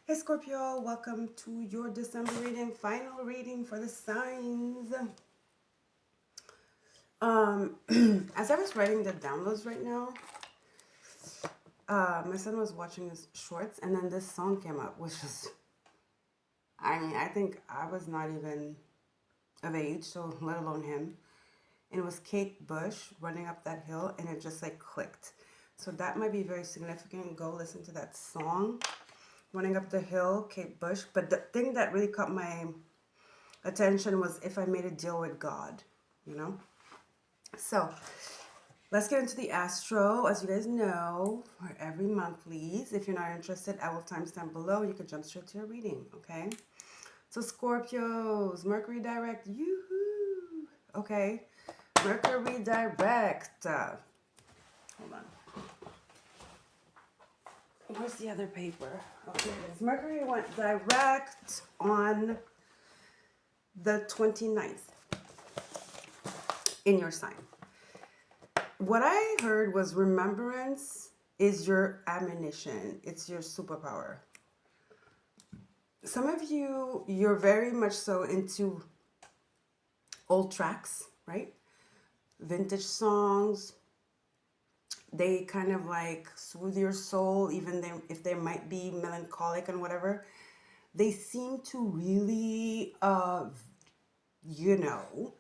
Hey Scorpio, welcome to your December reading, final reading for the signs. Um, as I was writing the downloads right now, my son was watching his shorts and then this song came up, which is, I think I was not even of age, so let alone him. And it was Kate Bush running up that hill and it just like clicked. So that might be very significant. Go listen to that song, Running Up the Hill, Kate Bush. But the thing that really caught my attention was if I made a deal with God, you know? So let's get into the astro. As you guys know, for every monthlies, if you're not interested, I will timestamp below. You can jump straight to your reading, okay? So Scorpios, Mercury direct, yoo-hoo. Okay, Mercury direct. Hold on. Where's the other paper? Okay, it is. Mercury went direct on the 29th in your sign. What I heard was remembrance is your ammunition. It's your superpower. Some of you, you're very much so into old tracks, right? Vintage songs. They kind of like soothe your soul, even if they might be melancholic and whatever. They seem to really, you know,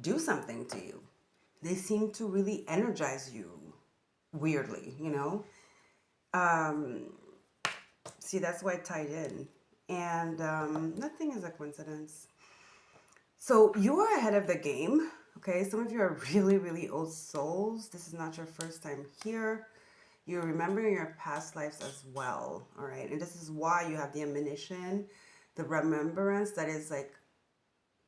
do something to you. They seem to really energize you weirdly, you know? See, that's why it tied in. And nothing is a coincidence. So you are ahead of the game. Okay, some of you are really, really old souls. This is not your first time here. You're remembering your past lives as well. All right, and this is why you have the ammunition, the remembrance that is like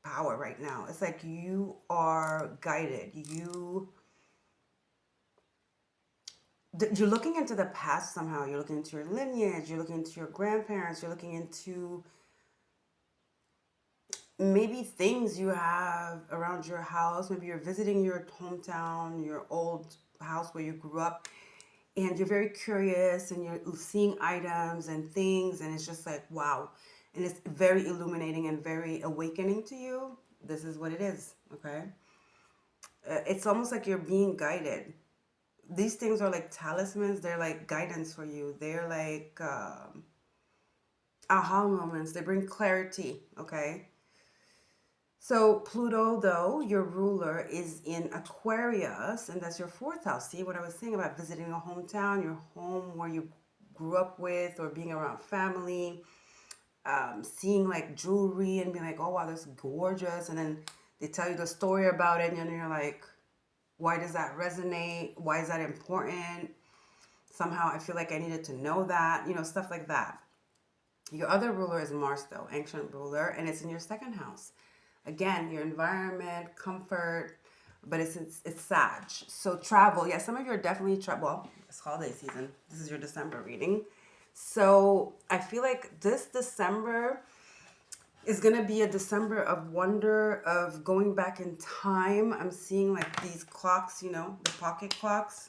power right now. It's like you are guided. You're looking into the past somehow. You're looking into your lineage. You're looking into your grandparents. You're looking into maybe things you have around your house. Maybe you're visiting your hometown, your old house where you grew up, and you're very curious and you're seeing items and things, and it's just like, wow. And it's very illuminating and very awakening to you. This is what it is, okay? It's almost like you're being guided. These things are like talismans, they're like guidance for you. They're like aha moments, they bring clarity, okay? So Pluto, though, your ruler is in Aquarius, and that's your fourth house. See what I was saying about visiting a hometown, your home where you grew up with, or being around family, seeing like jewelry and being like, oh wow, that's gorgeous. And then they tell you the story about it, and then you're like, why does that resonate? Why is that important? Somehow I feel like I needed to know that, you know, stuff like that. Your other ruler is Mars, though, ancient ruler, and it's in your second house. Again, your environment, comfort, but it's Sag. So travel, yeah, some of you are definitely travel. Well, it's holiday season. This is your December reading. So I feel like this December is gonna be a December of wonder, of going back in time. I'm seeing like these clocks, you know, the pocket clocks.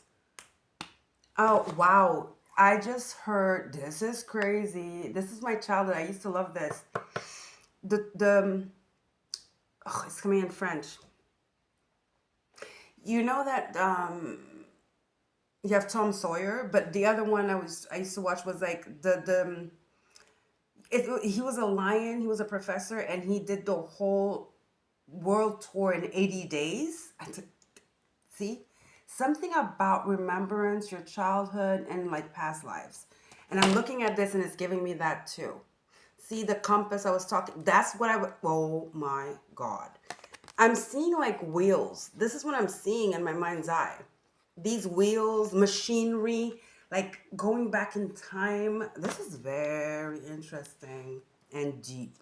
Oh, wow. I just heard, this is crazy. This is my childhood. I used to love this. The oh, it's coming in French. You know that you have Tom Sawyer, but the other one I used to watch was like he was a lion, he was a professor, and he did the whole world tour in 80 days. See? Something about remembrance, your childhood, and like past lives. And I'm looking at this and it's giving me that too. See the compass I was talking, that's what I would, oh my God. I'm seeing like wheels. This is what I'm seeing in my mind's eye. These wheels, machinery, like going back in time. This is very interesting and deep.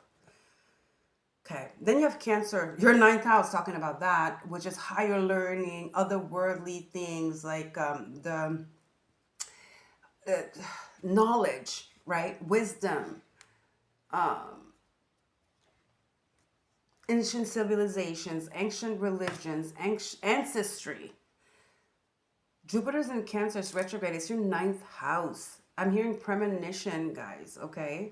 Okay, then you have Cancer. Your ninth house, talking about that, which is higher learning, otherworldly things like the uh, knowledge, right? Wisdom, ancient civilizations, ancient religions, ancestry. Jupiter's in Cancer, it's retrograde. It's your ninth house. I'm hearing premonition, guys, okay?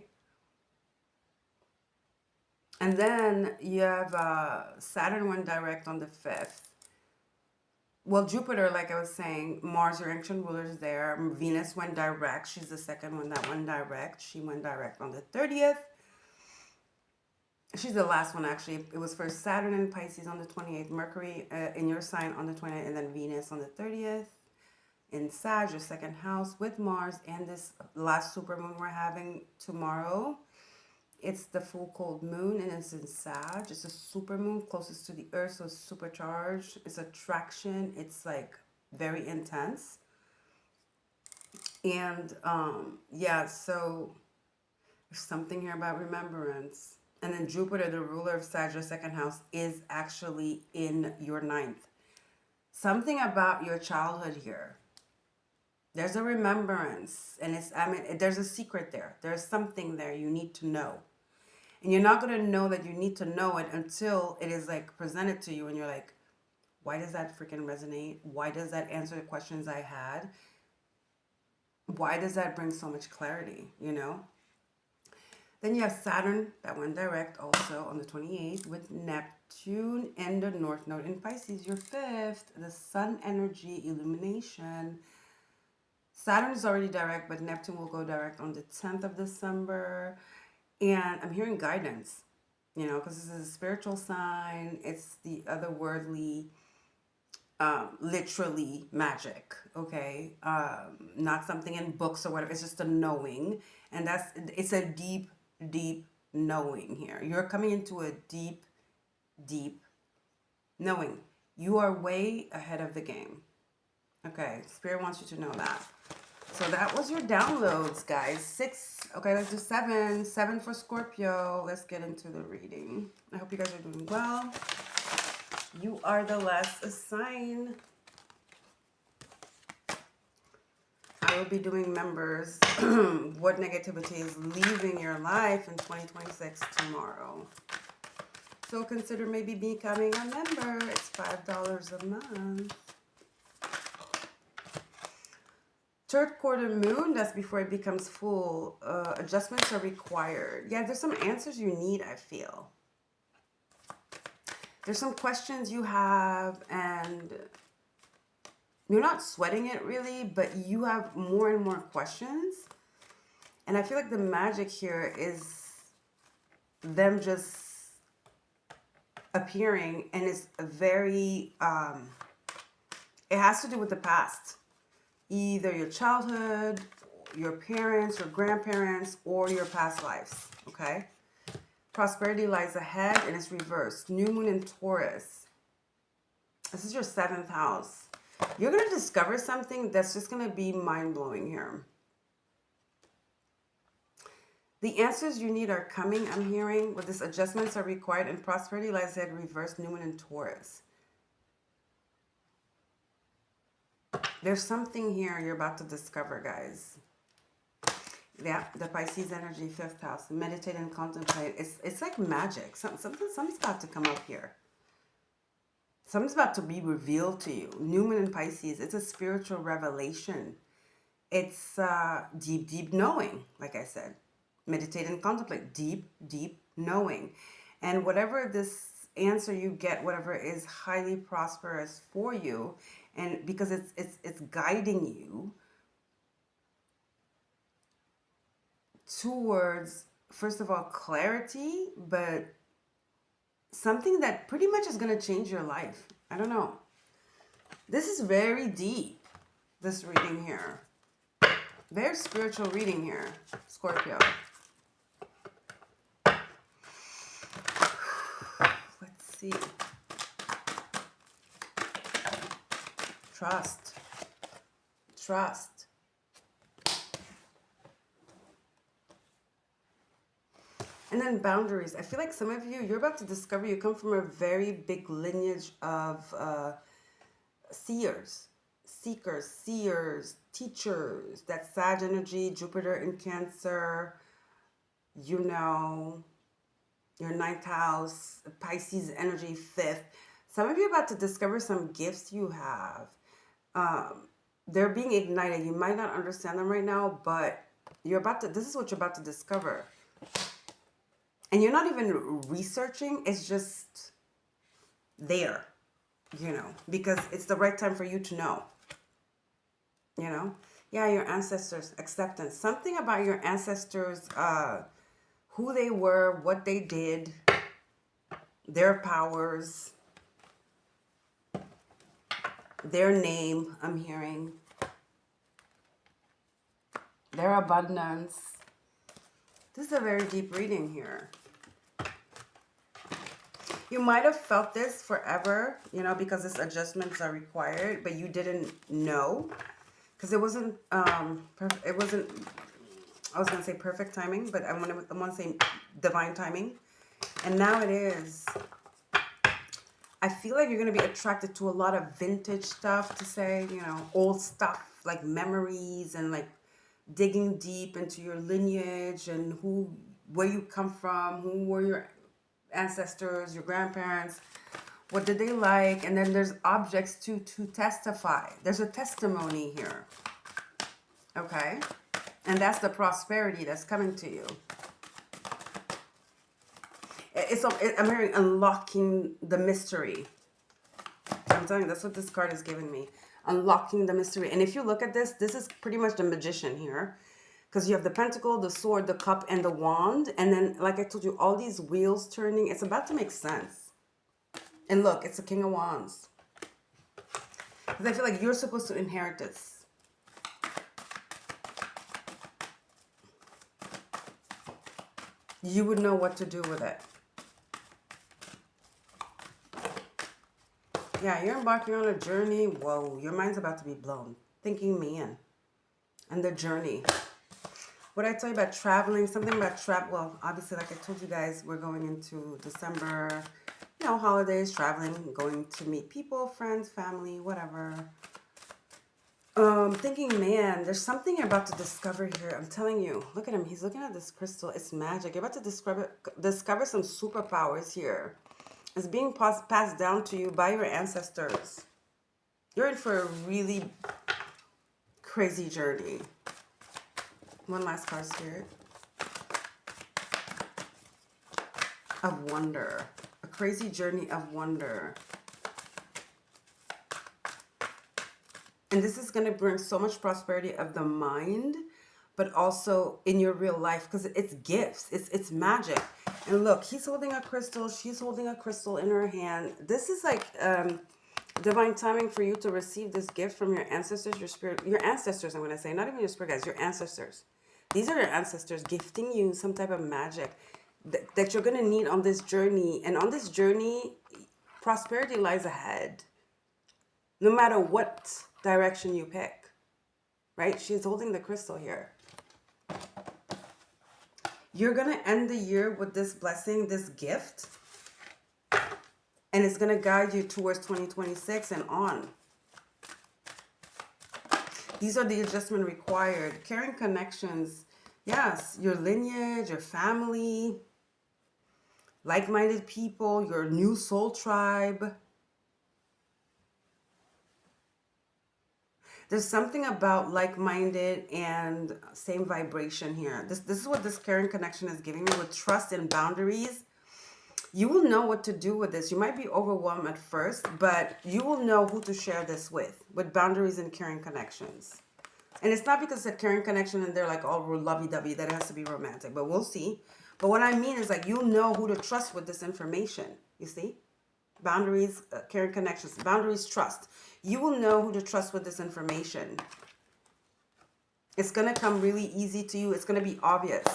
And then you have Saturn went direct on the 5th. Well, Jupiter, like I was saying, Mars, your ancient ruler, is there. Venus went direct. She's the second one that went direct. She went direct on the 30th. She's the last one, actually. It was first Saturn in Pisces on the 28th, Mercury in your sign on the 28th, and then Venus on the 30th. In Sag, your second house, with Mars, and this last supermoon we're having tomorrow. It's the full cold moon, and it's in Sag. It's a supermoon closest to the Earth, so it's supercharged. It's attraction. It's like very intense. And yeah, so there's something here about remembrance. And then Jupiter, the ruler of Sag, your second house, is actually in your ninth. Something about your childhood here. There's a remembrance, and there's a secret there. There's something there you need to know. And you're not going to know that you need to know it until it is like presented to you and you're like, why does that freaking resonate? Why does that answer the questions I had? Why does that bring so much clarity, you know? Then you have Saturn that went direct also on the 28th with Neptune and the North Node in Pisces, your 5th, the sun energy illumination. Saturn is already direct, but Neptune will go direct on the 10th of December. And I'm hearing guidance, you know, because this is a spiritual sign. It's the otherworldly, literally magic, okay? Not something in books or whatever. It's just a knowing. And it's a deep, deep knowing here. You're coming into a deep, deep knowing. You are way ahead of the game. Okay, Spirit wants you to know that. So that was your downloads, guys. 6. Okay, let's do 7. 7 for Scorpio. Let's get into the reading. I hope you guys are doing well. You are the last sign. I will be doing members. What negativity is leaving your life in 2026 tomorrow. So consider maybe becoming a member. It's $5 a month. Third quarter moon, that's before it becomes full. Adjustments are required. Yeah, there's some answers you need, I feel. There's some questions you have, and you're not sweating it really, but you have more and more questions. And I feel like the magic here is them just appearing, and it's very, it has to do with the past. Either your childhood, your parents, your grandparents, or your past lives, okay? Prosperity lies ahead, and it's reversed. New moon in Taurus. This is your 7th house. You're going to discover something that's just going to be mind-blowing here. The answers you need are coming, I'm hearing. With this, adjustments are required, and prosperity lies ahead, reversed. New moon in Taurus. There's something here you're about to discover, guys. Yeah, the Pisces energy, 5th house. Meditate and contemplate. It's like magic. Something's about to come up here. Something's about to be revealed to you. New moon in Pisces. It's a spiritual revelation. It's deep, deep knowing, like I said. Meditate and contemplate. Deep, deep knowing. And whatever this answer you get, whatever is highly prosperous for you, and because it's guiding you towards, first of all, clarity, but something that pretty much is going to change your life. I don't know. This is very deep, this reading here. Very spiritual reading here, Scorpio. Let's see. Trust. Trust. And then boundaries. I feel like some of you, you're about to discover you come from a very big lineage of seers, seekers, seers, teachers. That Sag energy, Jupiter in Cancer, you know, your 9th house, Pisces energy, 5th. Some of you are about to discover some gifts you have. They're being ignited. You might not understand them right now, but this is what you're about to discover. And you're not even researching, it's just there, because it's the right time for you to know, you know? Yeah, your ancestors, acceptance. Something about your ancestors, who they were, what they did, their powers, their name, I'm hearing, their abundance. This is a very deep reading here. You might have felt this forever, because these adjustments are required, but you didn't know. Because it wasn't, it wasn't, I was going to say perfect timing, but I want to say divine timing. And now it is. I feel like you're going to be attracted to a lot of vintage stuff, to say, old stuff, like memories, and like digging deep into your lineage and where you come from, who were your ancestors, your grandparents, what did they like, and then there's objects to testify. There's a testimony here, okay? And that's the prosperity that's coming to you. I'm hearing unlocking the mystery. I'm telling you, that's what this card is giving me. Unlocking the mystery. And if you look at this is pretty much the magician here. Because you have the pentacle, the sword, the cup, and the wand. And then, like I told you, all these wheels turning. It's about to make sense. And look, it's the King of Wands. Because I feel like you're supposed to inherit this. You would know what to do with it. Yeah, you're embarking on a journny. Whoa, your mind's about to be blown. Thinking man. And the journey. What I tell you about traveling, something about travel. Well, obviously, like I told you guys, we're going into December, holidays, traveling, going to meet people, friends, family, whatever. Thinking, man, there's something you're about to discover here. I'm telling you. Look at him. He's looking at this crystal. It's magic. You're about to discover some superpowers here. It's being passed down to you by your ancestors. You're in for a really crazy journey. One last card, Spirit. Of wonder. A crazy journey of wonder. And this is going to bring so much prosperity of the mind, but also in your real life, because it's gifts. It's magic. And look, he's holding a crystal. She's holding a crystal in her hand. This is like divine timing for you to receive this gift from your ancestors, your ancestors, I'm going to say. Not even your spirit guides, your ancestors. These are your ancestors gifting you some type of magic that you're going to need on this journey. And on this journey, prosperity lies ahead. No matter what direction you pick, right? She's holding the crystal here. You're going to end the year with this blessing, this gift, and it's going to guide you towards 2026 and on. These are the adjustments required. Caring connections, yes, your lineage, your family, like-minded people, your new soul tribe. There's something about like-minded and same vibration here. This is what this caring connection is giving me with trust and boundaries. You will know what to do with this. You might be overwhelmed at first, but you will know who to share this with boundaries and caring connections. And it's not because it's a caring connection and they're like all lovey-dovey that it has to be romantic, but we'll see. But what I mean is like you'll know who to trust with this information, you see? Boundaries, caring connections, boundaries, trust. You will know who to trust with this information. It's going to come really easy to you. It's going to be obvious.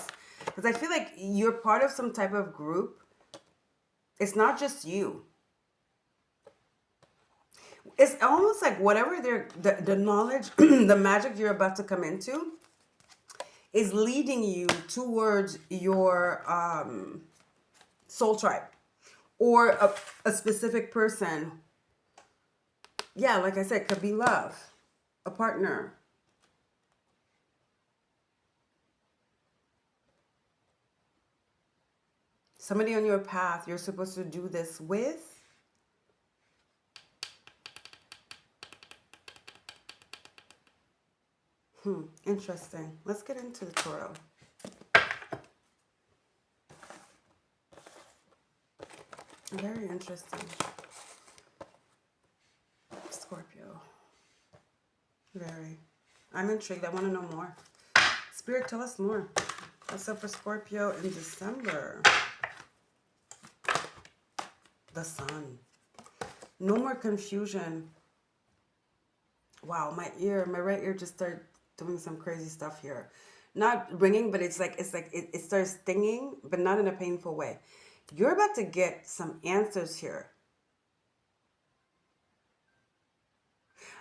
Because I feel like you're part of some type of group. It's not just you. It's almost like whatever the knowledge, the magic you're about to come into is leading you towards your soul tribe or a specific person. Yeah, like I said, could be love, a partner. Somebody on your path you're supposed to do this with. Interesting. Let's get into the Toro. Very interesting. Scorpio. Very. I'm intrigued. I want to know more. Spirit, tell us more. What's up for Scorpio in December? The Sun. No more confusion. Wow, my right ear just started doing some crazy stuff here. Not ringing, but it starts stinging, but not in a painful way. You're about to get some answers here.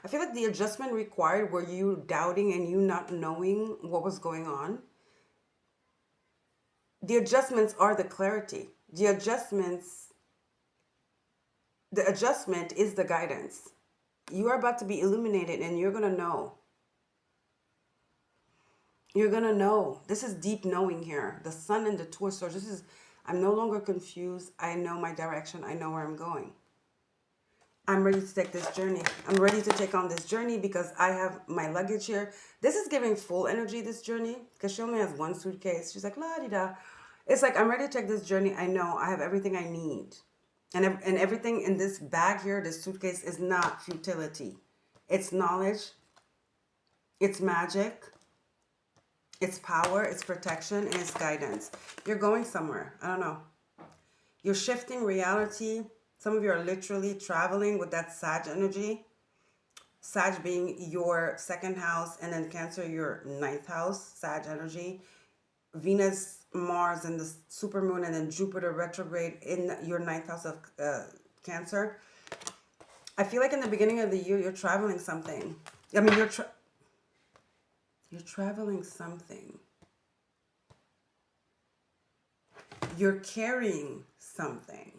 I feel like the adjustment required were you doubting and you not knowing what was going on. The adjustments are the clarity. The adjustment is the guidance. You are about to be illuminated and you're going to know. You're going to know. This is deep knowing here. The Sun and the Two of Swords. I'm no longer confused. I know my direction. I know where I'm going. I'm ready to take this journey. I'm ready to take on this journey because I have my luggage here. This is giving full energy, this journey, because she only has one suitcase. She's like, la-di-da. It's like, I'm ready to take this journey. I know I have everything I need. And everything in this bag here, this suitcase, is not futility. It's knowledge. It's magic. It's power. It's protection. And it's guidance. You're going somewhere. I don't know. You're shifting reality. Some of you are literally traveling with that Sag energy. Sag being your second house, and then Cancer, your ninth house, Sag energy. Venus, Mars, and the supermoon, and then Jupiter retrograde in your ninth house of Cancer. I feel like in the beginning of the year, you're traveling something. I mean, you're traveling something. You're carrying something.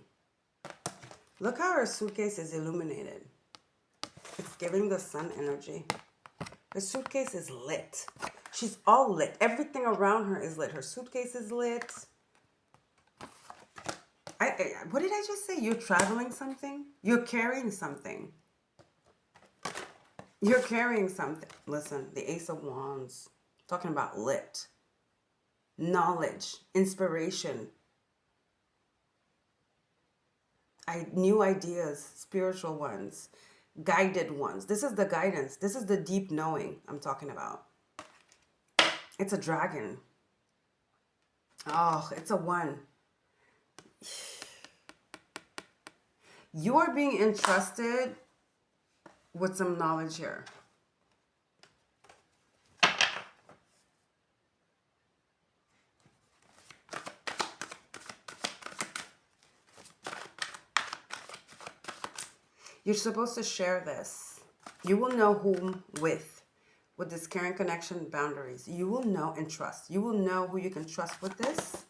Look how her suitcase is illuminated. It's giving the Sun energy. Her suitcase is lit. She's all lit. Everything around her is lit. Her suitcase is lit. What did I just say? You're traveling something? You're carrying something. You're carrying something. Listen, the Ace of Wands. Talking about lit. Knowledge. Inspiration. New ideas. Spiritual ones. Guided ones. This is the guidance. This is the deep knowing I'm talking about. It's a dragon. Oh, it's a 1. You are being entrusted with some knowledge here. You're supposed to share this. You will know whom with this caring connection boundaries. You will know and trust. You will know who you can trust with this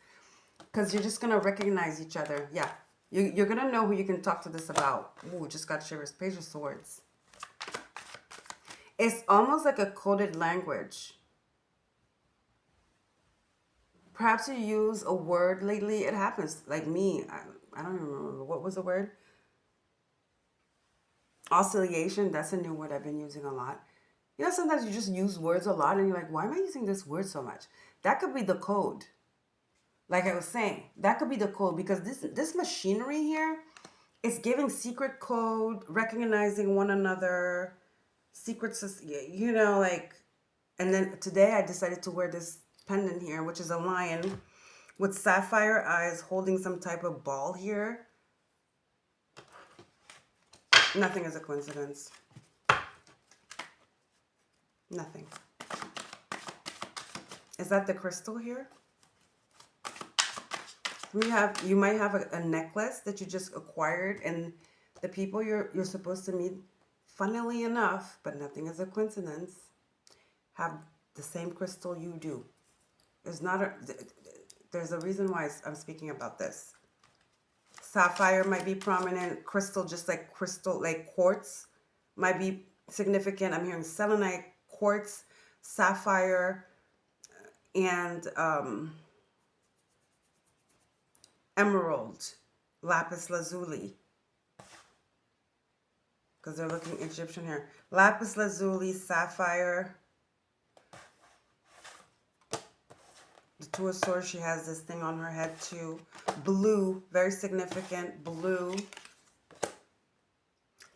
because you're just going to recognize each other. Yeah. You're going to know who you can talk to this about. Ooh, just got shivers. Page of Swords. It's almost like a coded language. Perhaps you use a word lately. It happens. Like me. I don't even remember. What was the word? Oscillation. That's a new word I've been using a lot. You know, sometimes you just use words a lot and you're like, why am I using this word so much? That could be the code. Like I was saying, that could be the code because this machinery here is giving secret code, recognizing one another, secrets, you know, like, and then today I decided to wear this pendant here, which is a lion with sapphire eyes holding some type of ball here. Nothing is a coincidence. Nothing. Is that the crystal here? You might have a necklace that you just acquired, and the people you're supposed to meet, funnily enough, but nothing is a coincidence, have the same crystal you do. There's a reason why I'm speaking about this. Sapphire might be prominent. Crystal, just like crystal, like quartz, might be significant. I'm hearing selenite, quartz, sapphire, and emerald, lapis lazuli. Because they're looking Egyptian here. Lapis lazuli, sapphire, Two of Swords. She has this thing on her head too. Blue, very significant. Blue.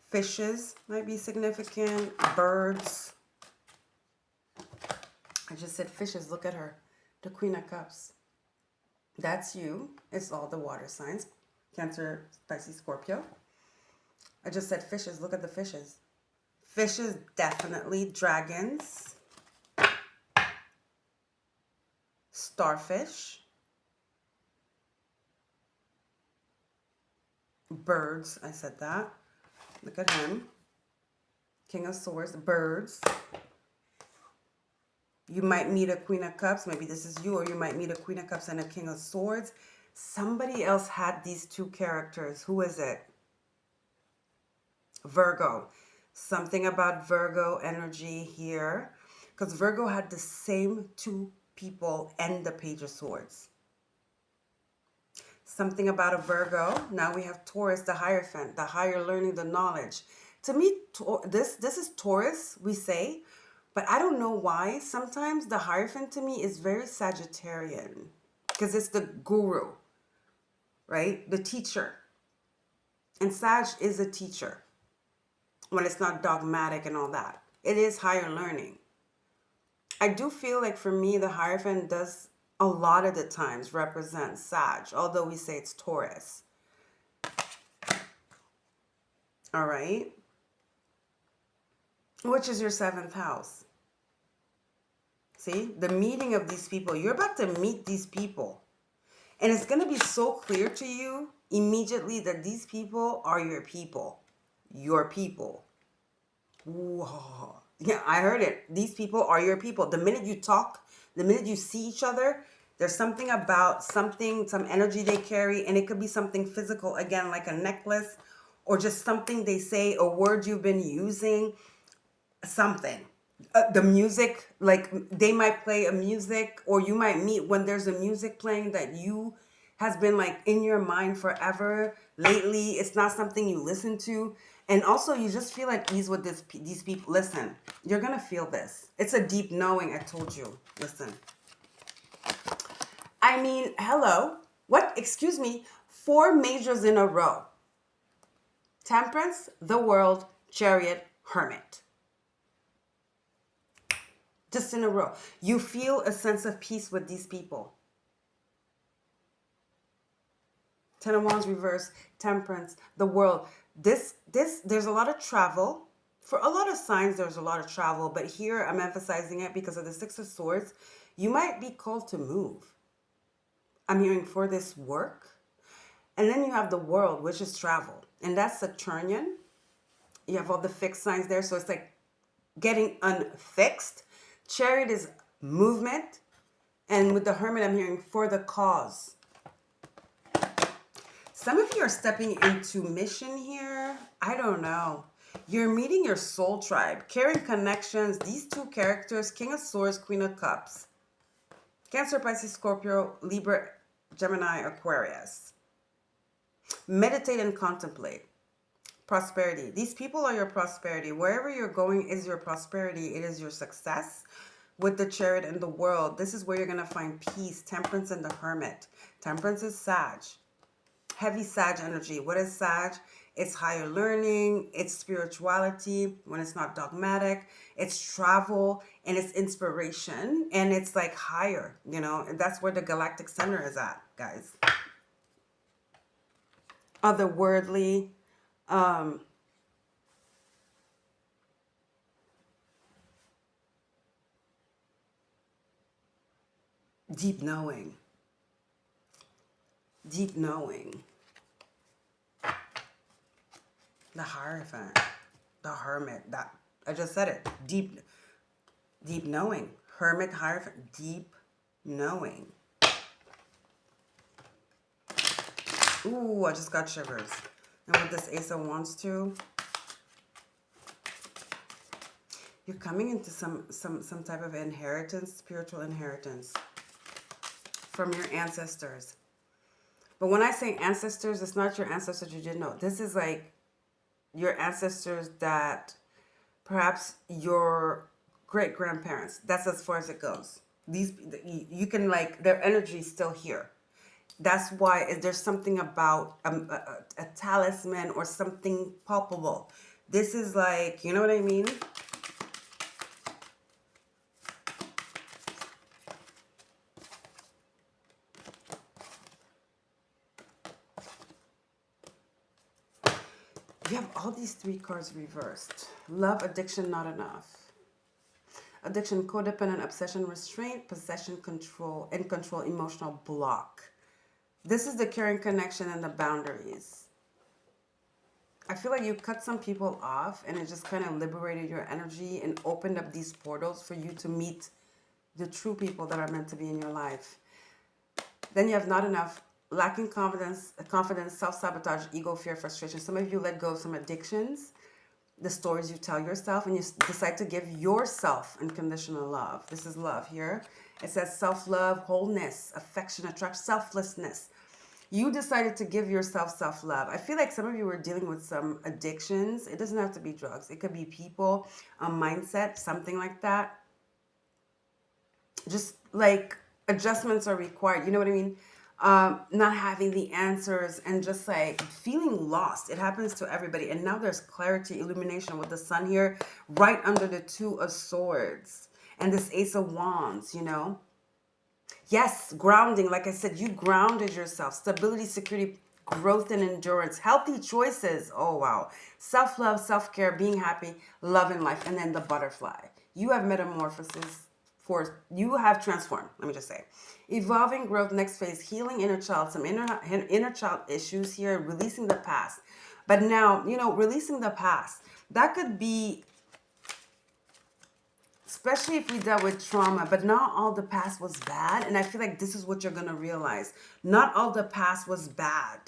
Fishes might be significant. Birds. I just said fishes. Look at her. The Queen of Cups. That's you. It's all the water signs. Cancer, Pisces, Scorpio. I just said fishes. Look at the fishes. Fishes, definitely. Dragons. Starfish. Birds. I said that. Look at him. King of Swords. Birds. You might meet a Queen of Cups. Maybe this is you, or you might meet a Queen of Cups and a King of Swords. Somebody else had these two characters. Who is it? Virgo. Something about Virgo energy here. Because Virgo had the same two people and the Page of Swords. Something about a Virgo. Now we have Taurus, the Hierophant, the higher learning, the knowledge. To me, this is Taurus, we say. But I don't know why. Sometimes the Hierophant to me is very Sagittarian. Because it's the guru. Right? The teacher. And Sag is a teacher. When it's not dogmatic and all that. It is higher learning. I do feel like for me, the Hierophant does a lot of the times represent Sag. Although we say it's Taurus. All right? Which is your 7th house. See? The meeting of these people. You're about to meet these people. And it's going to be so clear to you immediately that these people are your people. Your people. Ooh. Yeah, I heard it. These people are your people. The minute you talk, the minute you see each other, there's something about something, some energy they carry. And it could be something physical, again, like a necklace. Or just something they say, a word you've been using. Something. The music, like they might play a music, or you might meet when there's a music playing that you has been like in your mind forever. Lately, it's not something you listen to. And also you just feel at ease with these people. Listen, you're going to feel this. It's a deep knowing, I told you. Listen. I mean, hello. What? Excuse me. 4 majors in a row. Temperance, the World, Chariot, Hermit. Just in a row. You feel a sense of peace with these people. 10 of Wands reverse, Temperance, the World. There's a lot of travel. For a lot of signs, there's a lot of travel. But here, I'm emphasizing it because of the 6 of Swords. You might be called to move. I'm hearing for this work. And then you have the World, which is travel. And that's Saturnian. You have all the fixed signs there. So it's like getting unfixed. Chariot is movement. And with the Hermit, I'm hearing for the cause. Some of you are stepping into mission here. I don't know. You're meeting your soul tribe. Caring connections. These two characters, King of Swords, Queen of Cups. Cancer, Pisces, Scorpio, Libra, Gemini, Aquarius. Meditate and contemplate. Prosperity. These people are your prosperity. Wherever you're going is your prosperity. It is your success. With the Chariot and the World, this is where you're going to find peace. Temperance and the Hermit. Temperance is Sag. Heavy Sag energy. What is Sag? It's higher learning. It's spirituality when it's not dogmatic. It's travel and it's inspiration. And it's like higher, you know. And that's where the galactic center is at, guys. Otherworldly. Deep knowing. Deep knowing. The Hierophant. The Hermit. That I just said it. Deep knowing. Hermit, Hierophant. Deep knowing. Ooh, I just got shivers. And with this Ace of Wands too. You're coming into some type of inheritance, spiritual inheritance from your ancestors. But when I say ancestors, it's not your ancestors you didn't know. This is like your ancestors that perhaps your great-grandparents. That's as far as it goes. These, you can like, their energy is still here. That's why there's something about a talisman or something palpable. This is like, you know what I mean? You have all these three cards reversed. Love, addiction, not enough. Addiction, codependent, obsession, restraint, possession, control, and control, emotional block. This is the caring connection and the boundaries. I feel like you cut some people off and it just kind of liberated your energy and opened up these portals for you to meet the true people that are meant to be in your life. Then you have not enough, lacking confidence, self-sabotage, ego, fear, frustration. Some of you let go of some addictions, the stories you tell yourself, and you decide to give yourself unconditional love. This is love here. It says self-love, wholeness, affection, attract, selflessness. You decided to give yourself self-love. I feel like some of you are dealing with some addictions. It doesn't have to be drugs. It could be people, a mindset, something like that. Just like adjustments are required. You know what I mean? Not having the answers and just like feeling lost. It happens to everybody. And now there's clarity, illumination with the sun here, right under the Two of Swords and this Ace of Wands, you know? Yes, grounding. Like I said, you grounded yourself. Stability, security, growth, and endurance. Healthy choices. Oh, wow. Self-love, self-care, being happy, love in life. And then the butterfly. You have metamorphosis. You have transformed. Let me just say. Evolving growth, next phase, healing inner child. Some inner child issues here. Releasing the past. But now, you know, releasing the past. That could be, especially if we dealt with trauma, but not all the past was bad. And I feel like this is what you're going to realize. Not all the past was bad.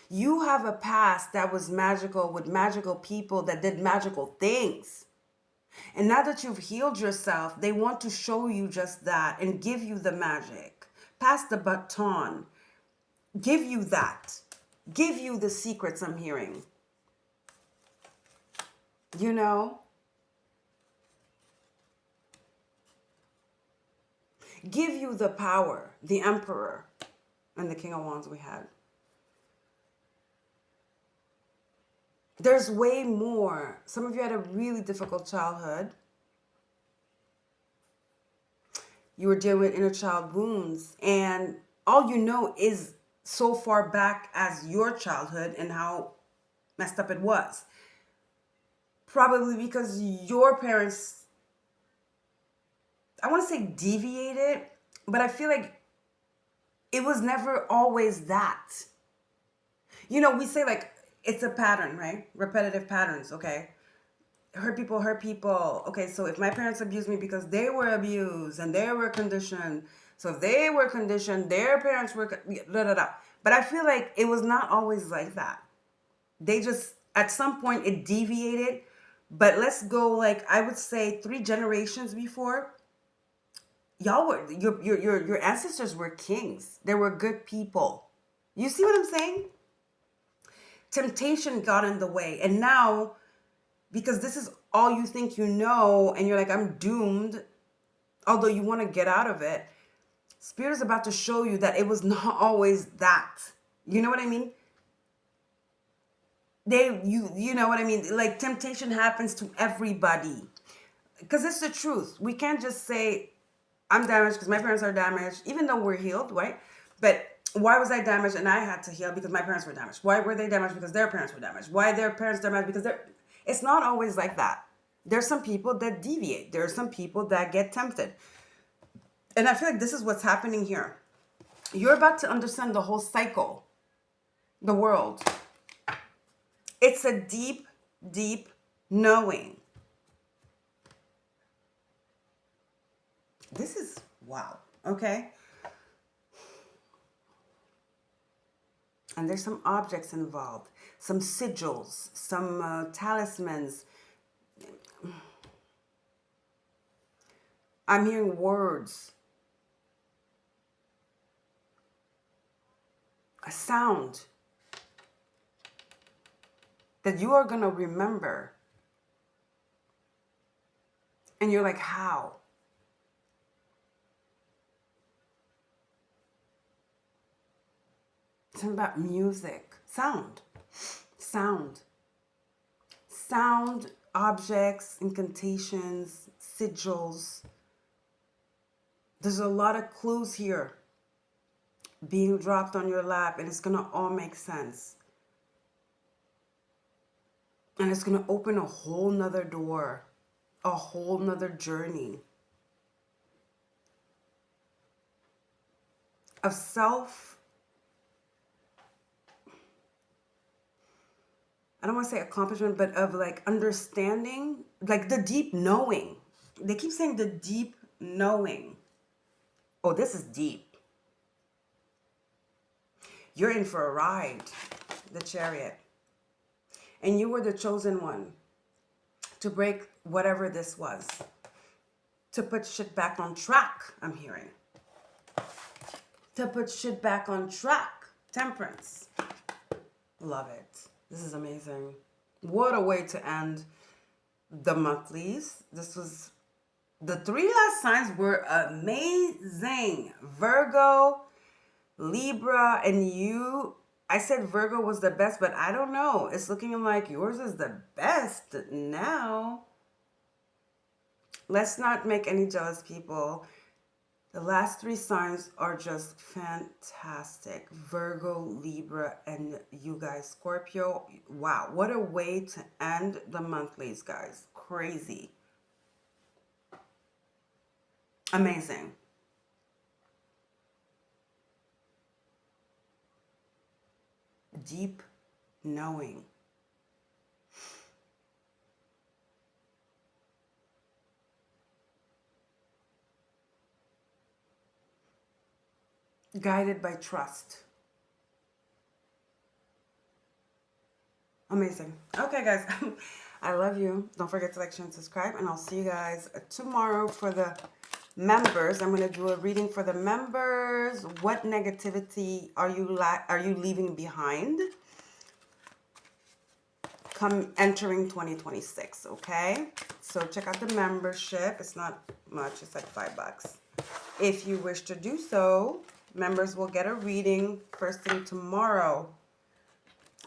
You have a past that was magical with magical people that did magical things. And now that you've healed yourself, they want to show you just that and give you the magic. Pass the baton. Give you that. Give you the secrets I'm hearing. You know? Give you the power, the Emperor, and the King of Wands we had. There's way more. Some of you had a really difficult childhood. You were dealing with inner child wounds, and all you know is so far back as your childhood and how messed up it was. Probably because your parents, I want to say deviated, but I feel like it was never always that. You know, we say like, it's a pattern, right? Repetitive patterns, okay? Hurt people hurt people. Okay, so if my parents abused me because they were abused and they were conditioned, so if they were conditioned, their parents were, da da da. But I feel like it was not always like that. They just, at some point, it deviated. But let's go like, I would say 3 generations before. Y'all were, your ancestors were kings. They were good people. You see what I'm saying? Temptation got in the way. And now, because this is all you think you know, and you're like, I'm doomed, although you want to get out of it, Spirit is about to show you that it was not always that. You know what I mean? You know what I mean? Like, temptation happens to everybody. Because it's the truth. We can't just say, I'm damaged because my parents are damaged, even though we're healed, right? But why was I damaged and I had to heal because my parents were damaged? Why were they damaged because their parents were damaged? Why their parents damaged because they're... It's not always like that. There's some people that deviate. There are some people that get tempted. And I feel like this is what's happening here. You're about to understand the whole cycle, the world. It's a deep, deep knowing. This is, wow, okay? And there's some objects involved, some sigils, some talismans. I'm hearing words, a sound that you are going to remember. And you're like, how? Something about music, sound, sound, sound, objects, incantations, sigils. There's a lot of clues here being dropped on your lap, and it's going to all make sense. And it's going to open a whole nother door, a whole nother journey of self. I don't want to say accomplishment, but of like understanding, like the deep knowing. They keep saying the deep knowing. Oh, this is deep. You're in for a ride, the Chariot. And you were the chosen one to break whatever this was. To put shit back on track, I'm hearing. To put shit back on track. Temperance. Love it. This is amazing. What a way to end the monthlies. This was... The 3 last signs were amazing. Virgo, Libra, and you. I said Virgo was the best, but I don't know. It's looking like yours is the best now. Let's not make any jealous people. The last 3 signs are just fantastic. Virgo, Libra, and you guys, Scorpio. Wow, what a way to end the monthlies, guys. Crazy. Amazing. Deep knowing. Guided by trust. Amazing. Okay, guys. I love you. Don't forget to like, share, and subscribe. And I'll see you guys tomorrow for the members. I'm going to do a reading for the members. What negativity are you leaving behind? Come entering 2026, okay? So check out the membership. It's not much. It's like $5. If you wish to do so, members will get a reading first thing tomorrow.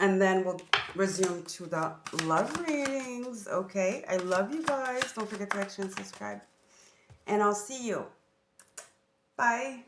And then we'll resume to the love readings, okay? I love you guys. Don't forget to like, share, and subscribe. And I'll see you. Bye.